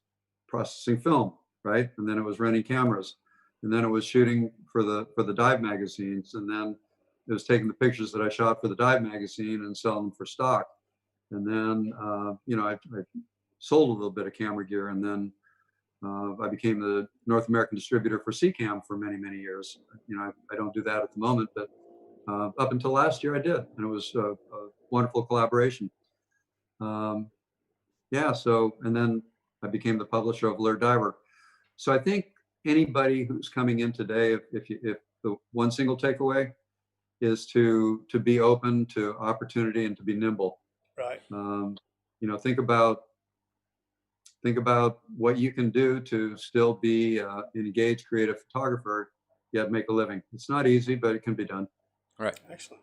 C: processing film, right? And then it was renting cameras, and then it was shooting for the dive magazines, and then it was taking the pictures that I shot for the dive magazine and selling them for stock. And then, I sold a little bit of camera gear, and then I became the North American distributor for Seacam for many, many years. I don't do that at the moment, but up until last year I did, and it was a wonderful collaboration. And then I became the publisher of Alert Diver. So I think anybody who's coming in today, if the one single takeaway is to be open to opportunity and to be nimble.
B: Right.
C: Think about what you can do to still be an engaged creative photographer, yet make a living. It's not easy, but it can be done.
A: Right.
B: Excellent.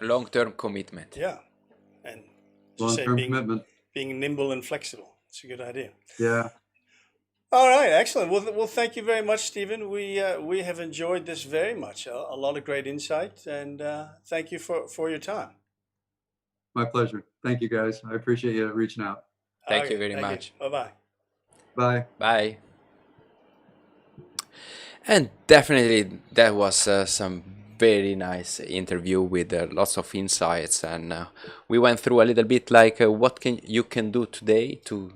A: Long-term commitment.
B: Yeah. And
C: Long-term commitment.
B: Being nimble and flexible. It's a good idea.
C: Yeah.
B: All right, excellent. Well, thank you very much, Stephen. We have enjoyed this very much. A lot of great insight, and thank you for your time.
C: My pleasure. Thank you, guys. I appreciate you reaching out.
A: Thank you very much.
B: Bye-bye.
C: Bye.
A: Bye. And definitely that was some very nice interview with lots of insights, and we went through a little bit like what you can do today to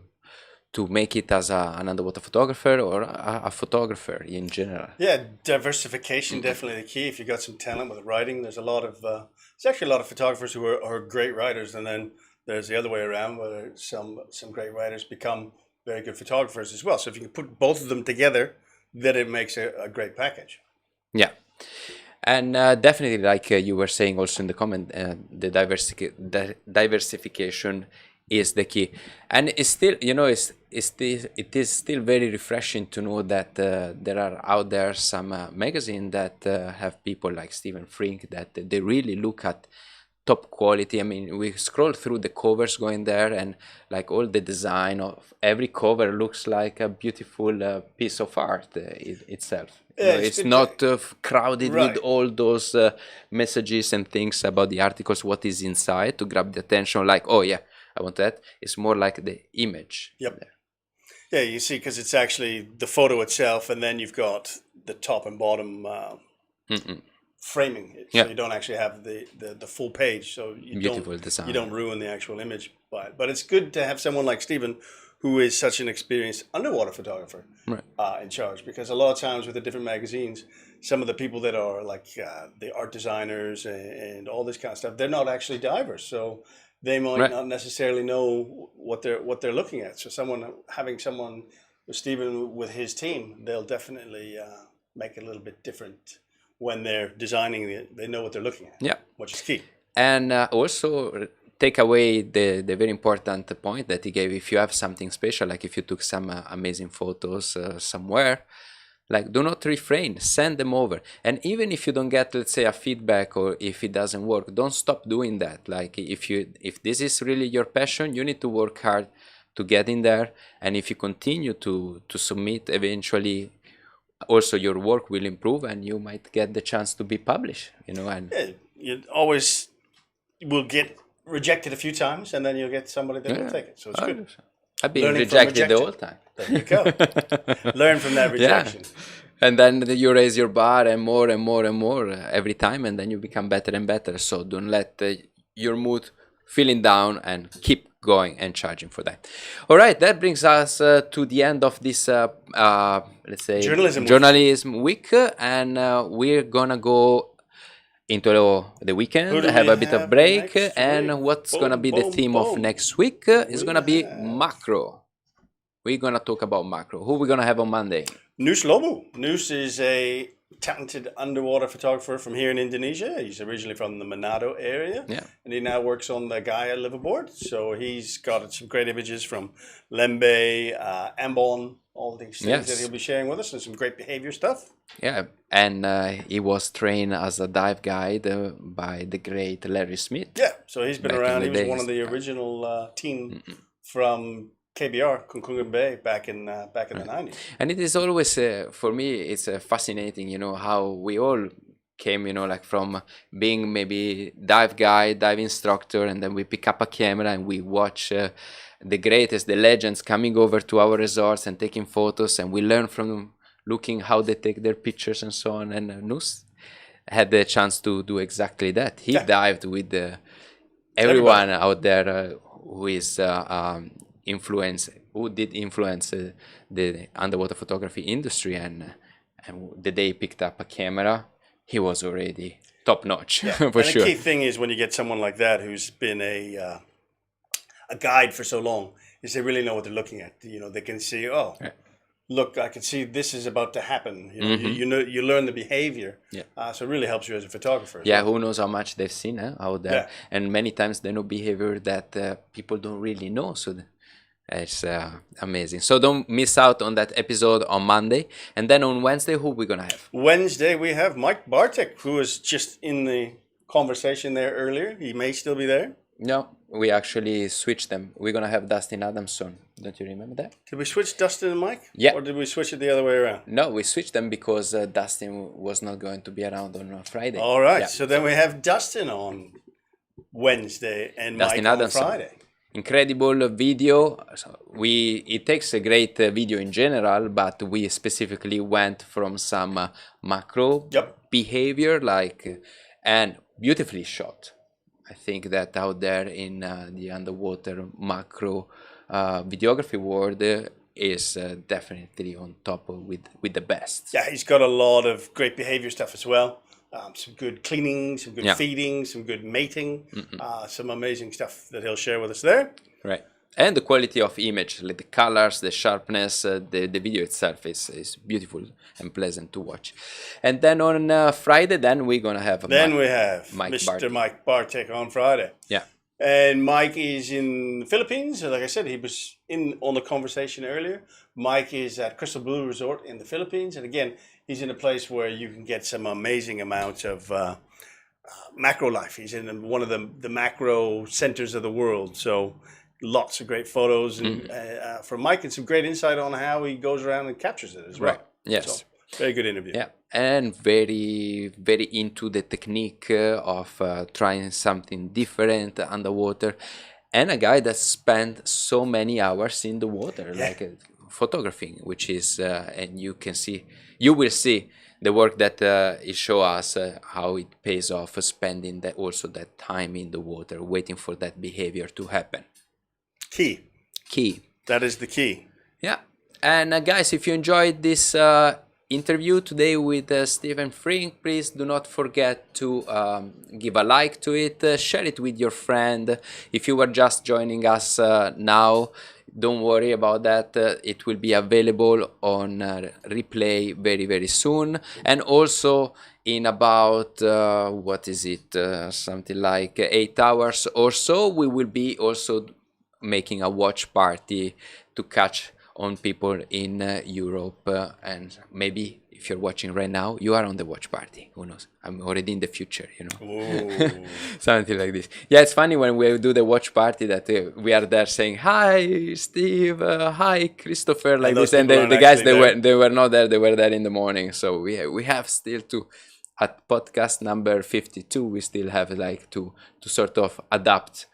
A: make it as an underwater photographer or a photographer in general.
B: Yeah, diversification definitely the key. If you got some talent with writing, there's actually a lot of photographers who are great writers, and then there's the other way around, where some great writers become very good photographers as well. So if you can put both of them together, then it makes a great package.
A: Yeah. And definitely, like you were saying also in the comment, the diversification is the key. And it's still, it is still very refreshing to know that there are out there some magazines that have people like Stephen Frink that they really look at top quality. I mean, we scroll through the covers going there, and like all the design of every cover looks like a beautiful piece of art itself. It's not crowded with all those messages and things about the articles, what is inside to grab the attention, like, oh yeah, I want that. It's more like the image.
B: Yep. Yeah, you see, because it's actually the photo itself, and then you've got the top and bottom framing it, so you don't actually have the full page, so you don't ruin the actual image by it. But it's good to have someone like Stephen, who is such an experienced underwater photographer, in charge, because a lot of times with the different magazines, some of the people that are like the art designers and all this kind of stuff, they're not actually divers, so they might not necessarily know what they're looking at. So having someone with Stephen with his team, they'll definitely make it a little bit different when they're designing it. They know what they're looking at, which is key. And
A: also take away the very important point that he gave. If you have something special, like if you took some amazing photos somewhere, like, do not refrain, send them over. And even if you don't get, let's say, a feedback, or if it doesn't work, don't stop doing that. Like, if this is really your passion, you need to work hard to get in there. And if you continue to submit, eventually also your work will improve, and you might get the chance to be published, and
B: you always will get rejected a few times, and then you'll get somebody that will take it. So it's good.
A: I've been rejected the whole time.
B: There you go. Learn from that rejection.
A: And then you raise your bar and more and more and more every time, and then you become better and better. So don't let your mood feeling down, and keep going and charging for that. All right, that brings us to the end of this, let's say, journalism week, and we're gonna go into the weekend, have a bit of break, and what's gonna be the theme of next week is gonna be macro. We're gonna talk about macro. Who we gonna have on Monday?
B: Noos Lobo. Noos is a talented underwater photographer from here in Indonesia. He's originally from the Manado area, and he now works on the Gaia liveaboard. So he's got some great images from Lembe, Ambon, all these things that he'll be sharing with us, and some great behavior stuff.
A: Yeah, and he was trained as a dive guide by the great Larry Smith.
B: Yeah, so he's been around. He was one of the original team from KBR, Kunkungan Bay, back in the 90s.
A: And it is always, for me, it's fascinating, how we all came, like from being maybe dive guide, dive instructor, and then we pick up a camera and we watch the greatest, the legends coming over to our resorts and taking photos, and we learn from them, looking how they take their pictures and so on. And Noos had the chance to do exactly that. He dived with everyone out there who is who did influence the underwater photography industry, and the day he picked up a camera, he was already top notch. For sure.
B: The key thing is when you get someone like that who's been a guide for so long, is they really know what they're looking at. They can see, look, I can see this is about to happen. You learn the behavior. So it really helps you as a photographer.
A: Who knows how much they've seen out there. And many times they know behavior that people don't really know. So it's amazing. So don't miss out on that episode on Monday. And then on Wednesday, who we're going to have?
B: Wednesday, we have Mike Bartek, who was just in the conversation there earlier. He may still be there.
A: No, we actually switched them. We're going to have Dustin Adamson. Don't you remember that?
B: Did we switch Dustin and Mike?
A: Yeah.
B: Or did we switch it the other way around?
A: No, we switched them because Dustin was not going to be around on Friday.
B: All right. So then we have Dustin on Wednesday and Dustin Mike Adamson on Friday.
A: Incredible video. It takes a great video in general, but we specifically went from some macro behavior, and beautifully shot. I think that out there in the underwater macro videography world is definitely on top with the best.
B: Yeah, he's got a lot of great behavior stuff as well. Some good cleaning, some good feeding, some good mating, some amazing stuff that he'll share with us there.
A: Right. And the quality of image, like the colors, the sharpness, the video itself is beautiful and pleasant to watch. And then on Friday, then we're going to have
B: Mr. Mike Bartek on Friday.
A: Yeah.
B: And Mike is in the Philippines. Like I said, he was on the conversation earlier. Mike is at Crystal Blue Resort in the Philippines. And again, he's in a place where you can get some amazing amounts of macro life. He's in one of the macro centers of the world. So lots of great photos and from Mike, and some great insight on how he goes around and captures it as well.
A: Right. Yes.
B: So, very good interview.
A: Yeah, and very, very into the technique of trying something different underwater, and a guy that spent so many hours in the water, like photographing, which is, and you will see the work that it show us how it pays off, spending also that time in the water, waiting for that behavior to happen.
B: Key. That is the key.
A: Yeah, and guys, if you enjoyed this interview today with Stephen Frink, please do not forget to give a like to it, share it with your friend. If you were just joining us now, don't worry about that. It will be available on replay very, very soon, and also in about something like 8 hours or so, we will be also making a watch party to catch on people in Europe, and maybe if you're watching right now, you are on the watch party. Who knows? I'm already in the future, you know. Something like this. Yeah, it's funny when we do the watch party that we are there saying, "Hi, Steve. Hi, Christopher," like this, and the guys they were not there. They were there in the morning. So we have still to, at podcast number 52, we still have like to sort of adapt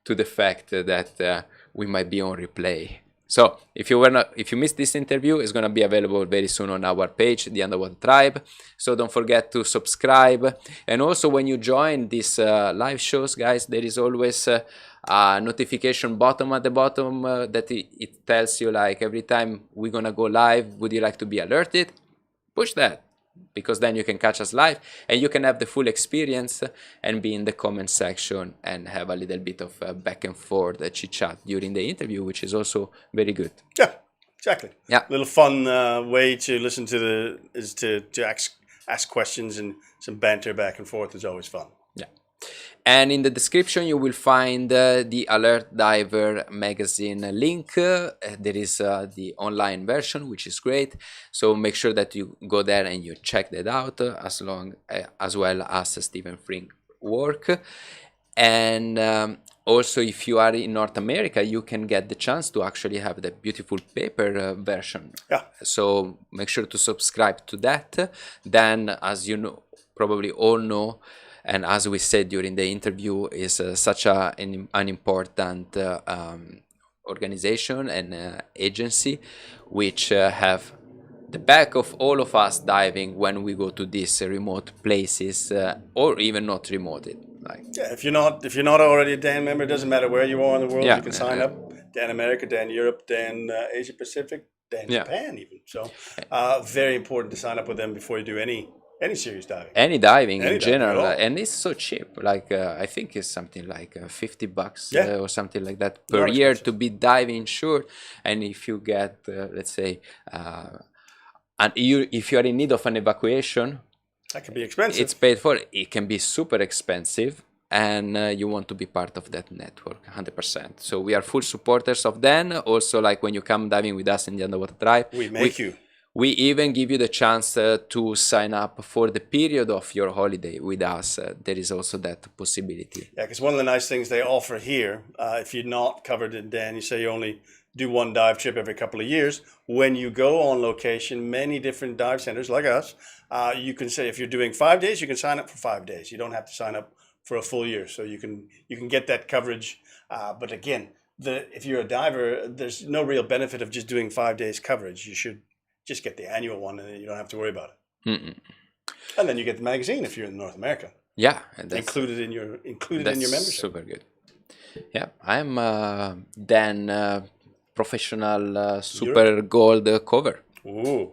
A: to the fact that we might be on replay. So if you missed this interview, it's going to be available very soon on our page, The Underwater Tribe. So don't forget to subscribe. And also when you join these live shows, guys, there is always a notification button at the bottom that it tells you, like, every time we're going to go live, would you like to be alerted? Push that, because then you can catch us live and you can have the full experience and be in the comment section and have a little bit of back and forth chit chat during the interview, which is also very good.
B: Yeah, exactly.
A: Yeah,
B: a little fun way to listen to to ask questions, and some banter back and forth is always fun.
A: Yeah. And in the description, you will find the Alert Diver magazine link. There is the online version, which is great. So make sure that you go there and you check that out, as well as Stephen Frink work. And also, if you are in North America, you can get the chance to actually have the beautiful paper version.
B: Yeah.
A: So make sure to subscribe to that. Then, as you know, probably all know, and as we said during the interview, is such an important organization and agency, which have the back of all of us diving when we go to these remote places, or even not remote.
B: If you're not already a DAN member, it doesn't matter where you are in the world. You can sign up. DAN America, DAN Europe, DAN Asia Pacific, DAN Japan, even. So very important to sign up with them before you do any serious diving. Any diving
A: in general, and it's so cheap. Like I think it's something like $50 or something like that per year to be diving insured. And if you get, let's say, if you are in need of an evacuation,
B: that can be expensive.
A: It's paid for. It can be super expensive, and you want to be part of that network 100%. So we are full supporters of them. Also, like when you come diving with us in the Underwater Tribe, we even give you the chance to sign up for the period of your holiday with us. There is also that possibility.
B: Yeah, because one of the nice things they offer here, if you're not covered in DAN, you say you only do one dive trip every couple of years. When you go on location, many different dive centers like us, you can say if you're doing 5 days, you can sign up for 5 days. You don't have to sign up for a full year, so you can get that coverage. But again, if you're a diver, there's no real benefit of just doing 5 days coverage. You should just get the annual one, and then you don't have to worry about it. And then you get the magazine if you're in North America.
A: Yeah,
B: that's included in your membership.
A: Super good. Yeah, I'm Dan professional super gold cover.
B: Ooh.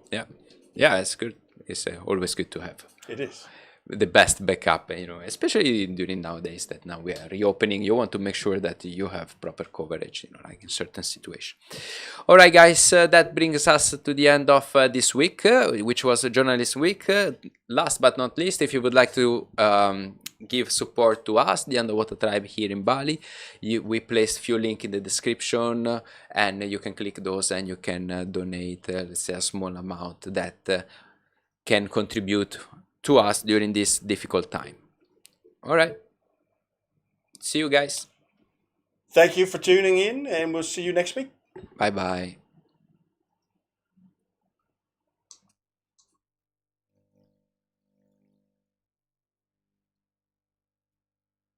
A: Yeah, it's good. It's always good to have.
B: It is.
A: The best backup, especially during nowadays that now we are reopening. You want to make sure that you have proper coverage, like in certain situations. All right, guys, that brings us to the end of this week, which was a journalist week. Last but not least, if you would like to give support to us, the Underwater Tribe here in Bali. We placed few links in the description, and you can click those and you can donate, let's say, a small amount that can contribute to us during this difficult time. All right. See you guys.
B: Thank you for tuning in, and we'll see you next week.
A: Bye bye.